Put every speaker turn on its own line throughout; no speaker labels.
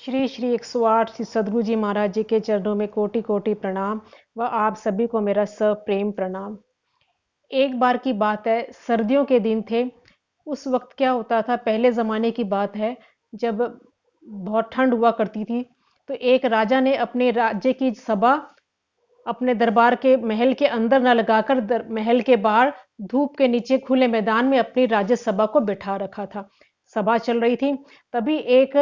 श्री श्री 108 श्री सद्गुरु जी महाराज जी के चरणों में कोटि कोटि प्रणाम व आप सभी को मेरा सप्रेम प्रणाम। एक बार की बात है, सर्दियों के दिन थे। उस वक्त क्या होता था, पहले ज़माने की बात है, जब बहुत ठंड हुआ करती थी। तो एक राजा ने अपने राज्य की सभा अपने दरबार के महल के अंदर न लगाकर महल के बाहर धूप के नीचे खुले मैदान में अपनी राज्यसभा को बिठा रखा था। सभा चल रही थी, तभी एक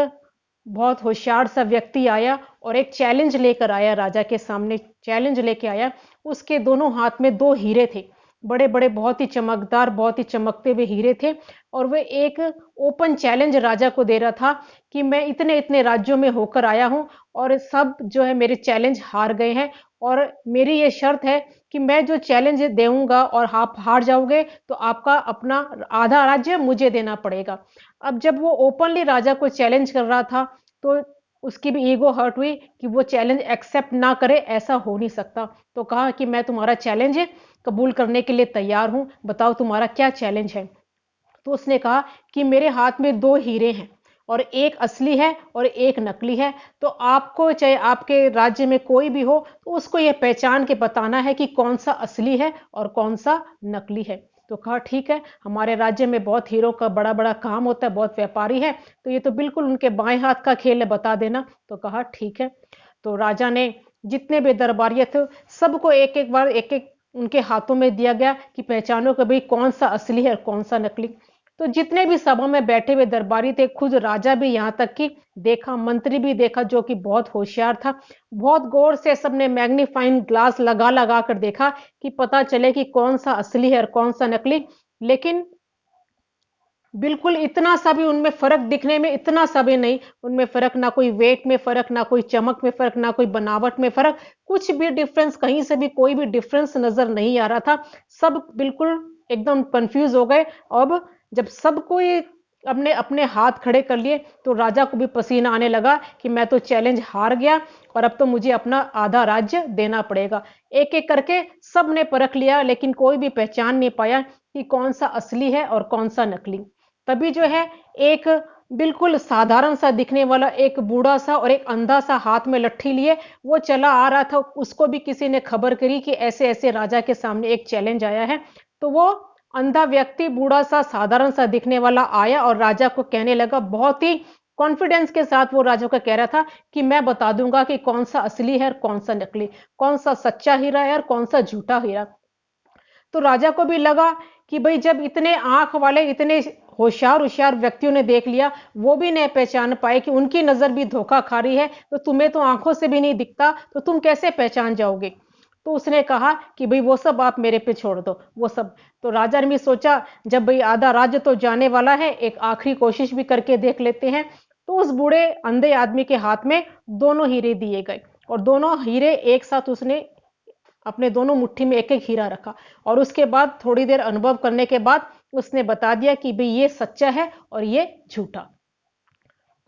बहुत होशियार सा व्यक्ति आया और एक चैलेंज लेकर आया राजा के सामने। चैलेंज लेके आया, उसके दोनों हाथ में दो हीरे थे, बड़े बड़े, बहुत ही चमकदार, बहुत ही चमकते हुए हीरे थे। और वह एक ओपन चैलेंज राजा को दे रहा था कि मैं इतने इतने राज्यों में होकर आया हूं और सब जो है मेरे चैलेंज हार गए हैं, और मेरी ये शर्त है कि मैं जो चैलेंज देऊंगा और आप हार जाओगे तो आपका अपना आधा राज्य मुझे देना पड़ेगा। अब जब वो ओपनली राजा को चैलेंज कर रहा था, तो उसकी भी ईगो हर्ट हुई कि वो चैलेंज एक्सेप्ट ना करे, ऐसा हो नहीं सकता। तो कहा कि मैं तुम्हारा चैलेंज कबूल करने के लिए तैयार हूं, बताओ तुम्हारा क्या चैलेंज है। तो उसने कहा कि मेरे हाथ में दो हीरे हैं और एक असली है और एक नकली है। तो आपको, चाहे आपके राज्य में कोई भी हो, तो उसको यह पहचान के बताना है कि कौन सा असली है और कौन सा नकली है। तो कहा ठीक है, हमारे राज्य में बहुत हीरों का बड़ा बड़ा काम होता है, बहुत व्यापारी है, तो ये तो बिल्कुल उनके बाएं हाथ का खेल है, बता देना। तो कहा ठीक है। तो राजा ने जितने भी दरबारिये थे, सबको एक एक बार एक एक उनके हाथों में दिया गया कि पहचानो कि भाई कौन सा असली है और कौन सा नकली। तो जितने भी सभा में बैठे हुए दरबारी थे, खुद राजा भी यहाँ तक कि देखा, मंत्री भी देखा, जो कि बहुत होशियार था। बहुत गौर से सबने मैग्नीफाइंग ग्लास लगा लगा कर देखा कि पता चले कि कौन सा असली है और कौन सा नकली। लेकिन बिल्कुल इतना सा भी उनमें फर्क दिखने में, इतना सा भी नहीं उनमें फर्क, ना कोई वेट में फर्क, ना कोई चमक में फर्क, ना कोई बनावट में फर्क, कुछ भी डिफरेंस, कहीं से भी कोई भी डिफरेंस नजर नहीं आ रहा था। सब बिल्कुल एकदम कंफ्यूज हो गए। अब जब सबको ये अपने अपने हाथ खड़े कर लिए, तो राजा को भी पसीना आने लगा कि मैं तो चैलेंज हार गया और अब तो मुझे अपना आधा राज्य देना पड़ेगा। एक एक करके सब ने परख लिया, लेकिन कोई भी पहचान नहीं पाया कि कौन सा असली है और कौन सा नकली। तभी जो है, एक बिल्कुल साधारण सा दिखने वाला एक बूढ़ा सा और एक अंधा सा हाथ में लट्ठी लिए वो चला आ रहा था। उसको भी किसी ने खबर करी कि ऐसे ऐसे राजा के सामने एक चैलेंज आया है। तो वो अंधा व्यक्ति, बूढ़ा सा, साधारण सा दिखने वाला आया और राजा को कहने लगा, बहुत ही कॉन्फिडेंस के साथ वो राजा को कह रहा था कि मैं बता दूंगा कि कौन सा असली है और कौन सा नकली, कौन सा सच्चा हीरा है और कौन सा झूठा हीरा। तो राजा को भी लगा कि भाई जब इतने आंख वाले, इतने होशियार होशियार व्यक्तियों ने देख लिया, वो भी नहीं पहचान पाए कि उनकी नजर भी धोखा खा रही है, तो तुम्हें तो आंखों से भी नहीं दिखता, तो तुम कैसे पहचान जाओगे। तो उसने कहा कि भाई वो सब आप मेरे पे छोड़ दो, वो सब। तो राजा ने भी सोचा, जब भाई आधा राज्य तो जाने वाला है, एक आखिरी कोशिश भी करके देख लेते हैं। तो उस बूढ़े अंधे आदमी के हाथ में दोनों हीरे दिए गए और दोनों हीरे एक साथ उसने अपने दोनों मुट्ठी में एक एक हीरा रखा। और उसके बाद थोड़ी देर अनुभव करने के बाद उसने बता दिया कि भाई ये सच्चा है और ये झूठा।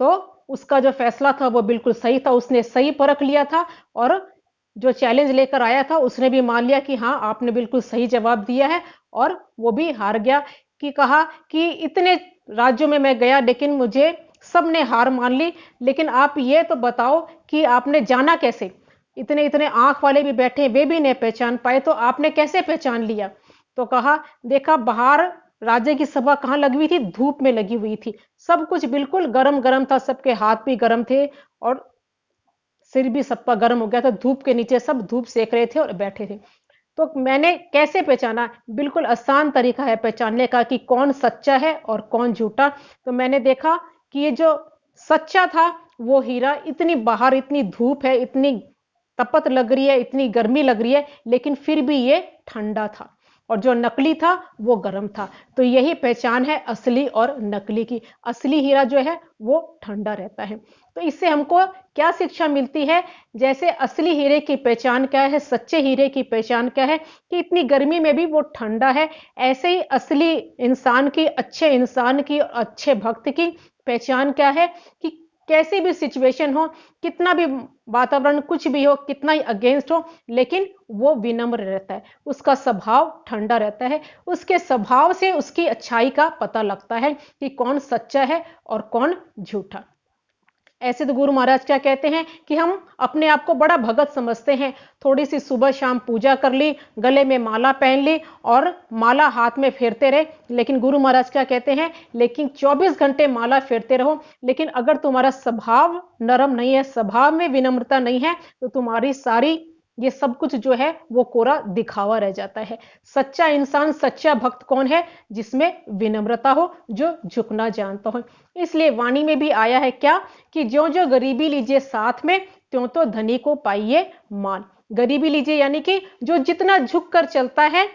तो उसका जो फैसला था वो बिल्कुल सही था, उसने सही परख लिया था। और जो चैलेंज लेकर आया था उसने भी मान लिया कि हाँ, आपने बिल्कुल सही जवाब दिया है। और वो भी हार गया। कि कहा कि इतने राज्यों में मैं गया, लेकिन मुझे सबने हार मान ली, लेकिन आप ये तो बताओ कि आपने जाना कैसे। इतने इतने आंख वाले भी बैठे, वे भी नहीं पहचान पाए, तो आपने कैसे पहचान लिया। तो कहा, देखा बाहर राज्य की सभा कहाँ लगी हुई थी, धूप में लगी हुई थी। सब कुछ बिल्कुल गरम गरम था, सबके हाथ भी गरम थे और सिर भी सबका गर्म हो गया था। धूप के नीचे सब धूप सेक रहे थे और बैठे थे। तो मैंने कैसे पहचाना, बिल्कुल आसान तरीका है पहचानने का कि कौन सच्चा है और कौन झूठा। तो मैंने देखा कि ये जो सच्चा था वो हीरा, इतनी बाहर इतनी धूप है, इतनी तपत लग रही है, इतनी गर्मी लग रही है, लेकिन फिर भी ये ठंडा था। और जो नकली था वो गर्म था। तो यही पहचान है असली और नकली की। असली हीरा जो है वो ठंडा रहता है। तो इससे हमको क्या शिक्षा मिलती है, जैसे असली हीरे की पहचान क्या है, सच्चे हीरे की पहचान क्या है, कि इतनी गर्मी में भी वो ठंडा है। ऐसे ही असली इंसान की, अच्छे इंसान की, अच्छे भक्त की पहचान क्या है, कि कैसी भी सिचुएशन हो, कितना भी वातावरण कुछ भी हो, कितना ही अगेंस्ट हो, लेकिन वो विनम्र रहता है, उसका स्वभाव ठंडा रहता है। उसके स्वभाव से उसकी अच्छाई का पता लगता है कि कौन सच्चा है और कौन झूठा। ऐसे तो गुरु महाराज क्या कहते हैं कि हम अपने आप को बड़ा भगत समझते हैं, थोड़ी सी सुबह शाम पूजा कर ली, गले में माला पहन ली और माला हाथ में फेरते रहे। लेकिन गुरु महाराज क्या कहते हैं, लेकिन 24 घंटे माला फेरते रहो, लेकिन अगर तुम्हारा स्वभाव नरम नहीं है, स्वभाव में विनम्रता नहीं है, तो तुम्हारी सारी ये सब कुछ जो है वो कोरा दिखावा रह जाता है। सच्चा इंसान, सच्चा भक्त कौन है, जिसमें विनम्रता हो, जो झुकना जानता हो। इसलिए वाणी में भी आया है क्या कि ज्यों ज्यों गरीबी लीजिए साथ में, त्यों तो धनी को पाइए मान। गरीबी लीजिए यानी कि जो जितना झुक कर चलता है,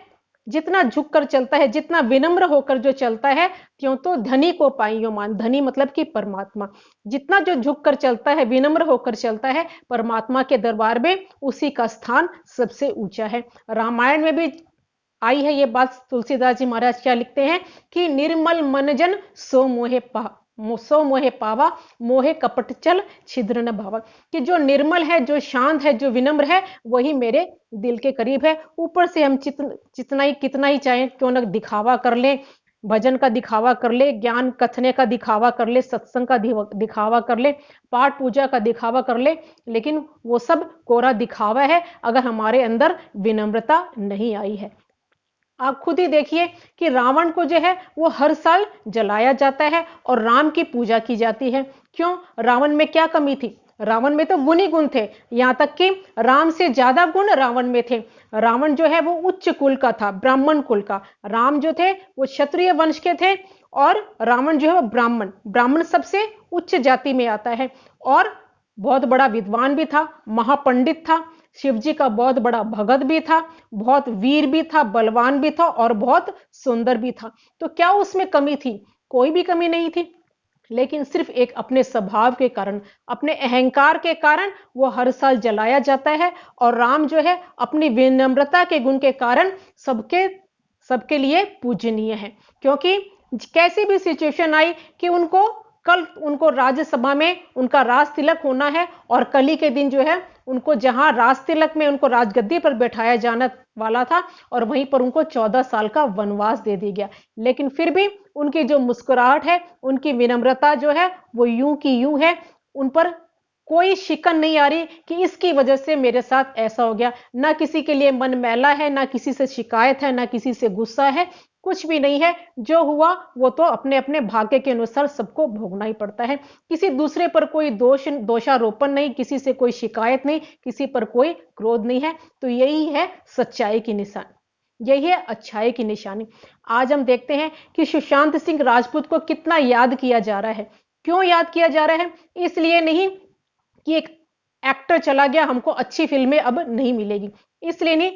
जितना झुक कर चलता है, जितना विनम्र होकर जो चलता है, त्यों तो धनी को पाइयो मान। धनी मतलब कि परमात्मा। जितना जो झुक कर चलता है, विनम्र होकर चलता है, परमात्मा के दरबार में उसी का स्थान सबसे ऊंचा है। रामायण में भी आई है ये बात। तुलसीदास जी महाराज क्या लिखते हैं कि निर्मल मनजन सो मोहे पावा, मोहे कपट चल छिद्र न भावा। कि जो निर्मल है, जो शांत है, जो विनम्र है, वही मेरे दिल के करीब है। ऊपर से हम कितना ही चाहे क्यों न दिखावा कर ले, भजन का दिखावा कर ले, ज्ञान कथने का दिखावा कर ले, सत्संग का दिखावा कर ले, पाठ पूजा का दिखावा कर ले, लेकिन वो सब कोरा दिखावा है अगर हमारे अंदर विनम्रता नहीं आई है। आप खुद ही देखिए कि रावण को जो है वो हर साल जलाया जाता है और राम की पूजा की जाती है। क्यों? रावण में क्या कमी थी? रावण में तो गुण ही गुण थे, यहां तक कि राम से ज्यादा गुण रावण में थे। रावण जो है वो उच्च कुल का था, ब्राह्मण कुल का। राम जो थे वो क्षत्रिय वंश के थे और रावण जो है वो ब्राह्मण, ब्राह्मण सबसे उच्च जाति में आता है। और बहुत बड़ा विद्वान भी था, महापंडित था, शिव जी का बहुत बड़ा भगत भी था, बहुत वीर भी था, बलवान भी था और बहुत सुंदर भी था। तो क्या उसमें कमी थी? कोई भी कमी नहीं थी। लेकिन सिर्फ एक अपने स्वभाव के कारण, अपने अहंकार के कारण वो हर साल जलाया जाता है। और राम जो है अपनी विनम्रता के गुण के कारण सबके सबके लिए पूजनीय है। क्योंकि कैसी भी सिचुएशन आई कि कल उनको राज्यसभा में उनका राज तिलक होना है और कल ही के दिन जो है उनको जहां राज तिलक में उनको राजगद्दी पर बैठाया जाने वाला था और वहीं पर उनको 14 साल का वनवास दे दिया गया। लेकिन फिर भी उनकी जो मुस्कुराहट है, उनकी विनम्रता जो है वो यूं की यूं है। उन पर कोई शिकन नहीं आ रही कि इसकी वजह से मेरे साथ ऐसा हो गया। ना किसी के लिए मन मैला है, ना किसी से शिकायत है, ना किसी से गुस्सा है, कुछ भी नहीं है। जो हुआ वो तो अपने अपने भाग्य के अनुसार सबको भोगना ही पड़ता है। किसी दूसरे पर कोई दोषारोपण नहीं, किसी से कोई शिकायत नहीं, किसी पर कोई क्रोध नहीं है। तो यही है सच्चाई की निशानी, यही है अच्छाई की निशानी। आज हम देखते हैं कि सुशांत सिंह राजपूत को कितना याद किया जा रहा है। क्यों याद किया जा रहा है? इसलिए नहीं कि एक एक्टर चला गया, हमको अच्छी फिल्में अब नहीं मिलेगी, इसलिए नहीं।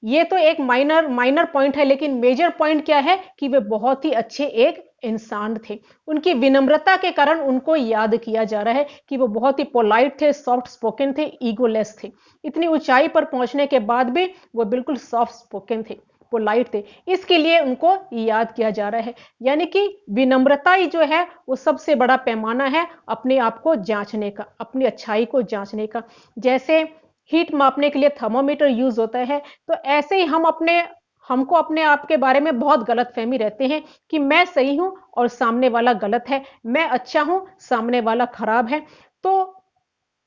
ये तो एक माइनर पॉइंट है, लेकिन मेजर पॉइंट क्या है कि वे बहुत ही अच्छे एक इंसान थे। उनकी विनम्रता के कारण उनको याद किया जा रहा है कि वो बहुत ही पोलाइट थे, सॉफ्ट स्पोकन थे, ईगोलेस थे। इतनी ऊंचाई पर पहुंचने के बाद भी वो बिल्कुल सॉफ्ट स्पोकन थे, पोलाइट थे। इसके लिए उनको याद किया जा रहा है। यानी कि विनम्रता ही जो है वो सबसे बड़ा पैमाना है अपने आप को जांचने का, अपनी अच्छाई को जांचने का। जैसे हीट मापने के लिए थर्मोमीटर यूज होता है, तो ऐसे ही हमको अपने आप के बारे में बहुत गलतफहमी रहते हैं कि मैं सही हूं और सामने वाला गलत है, मैं अच्छा हूं सामने वाला खराब है। तो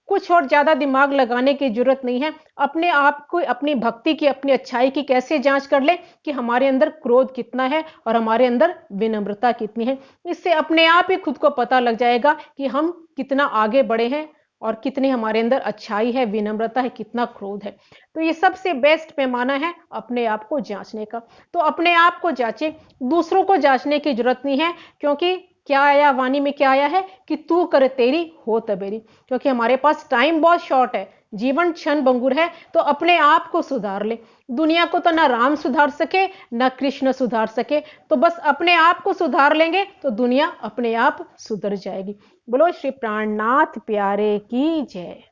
कुछ और ज्यादा दिमाग लगाने की जरूरत नहीं है। अपने आप को, अपनी भक्ति की, अपनी अच्छाई की कैसे जांच कर ले कि हमारे अंदर क्रोध कितना है और हमारे अंदर विनम्रता कितनी है। इससे अपने आप ही खुद को पता लग जाएगा कि हम कितना आगे बढ़े हैं और कितनी हमारे अंदर अच्छाई है, विनम्रता है, कितना क्रोध है। तो ये सबसे बेस्ट पैमाना है अपने आप को जांचने का। तो अपने आप को जांचे, दूसरों को जांचने की जरूरत नहीं है। क्योंकि क्या आया वाणी में, क्या आया है कि तू कर तेरी हो तबेरी। क्योंकि हमारे पास टाइम बहुत शॉर्ट है, जीवन क्षण भंगुर है। तो अपने आप को सुधार ले। दुनिया को तो ना राम सुधार सके ना कृष्ण सुधार सके, तो बस अपने आप को सुधार लेंगे तो दुनिया अपने आप सुधर जाएगी। बोलो श्री प्राणनाथ प्यारे की जय।